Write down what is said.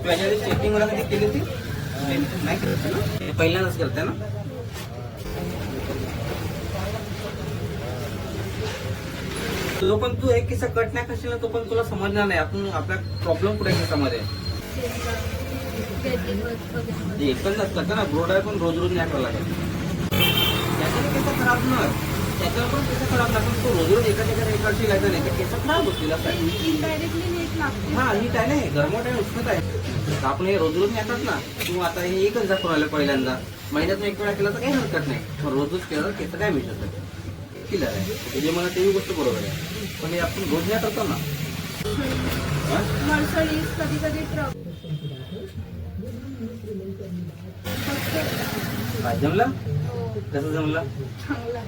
त्याच्या चेकिंग मला कधी केली होती नाही केली ना, पहिल्यांदाच करते ना. जो पण तू एक किस्सा कट नाही करशील ना तो पण तुला समजणार नाही आपण आपला प्रॉब्लेम कुठे केसामध्ये. एकच करता ना ब्रोड आहे पण रोज रोज नाही करावं लागेल. त्याच्याने केस खराब न त्याच्यावर पण केस खराब लागून तो रोज रोज एका एकाची लागला नाही तर केस खराब होतील असं आहे. हा नीट आहे ना, गरमट आहे उष्णत आहे. आपण हे रोज रोज नेतात ना, तू आता हे एकच दाखवून आलं पहिल्यांदा, महिन्यात एक वेळा केला तर काही हरकत नाही, पण रोज रोज केलं तर केस काय मिळत क्लिअर आहे. जे मला तेही गोष्ट बरोबर आहे, पण हे आपण रोज नाही करतो ना. कधी कधी जमला कसं जमला चांगला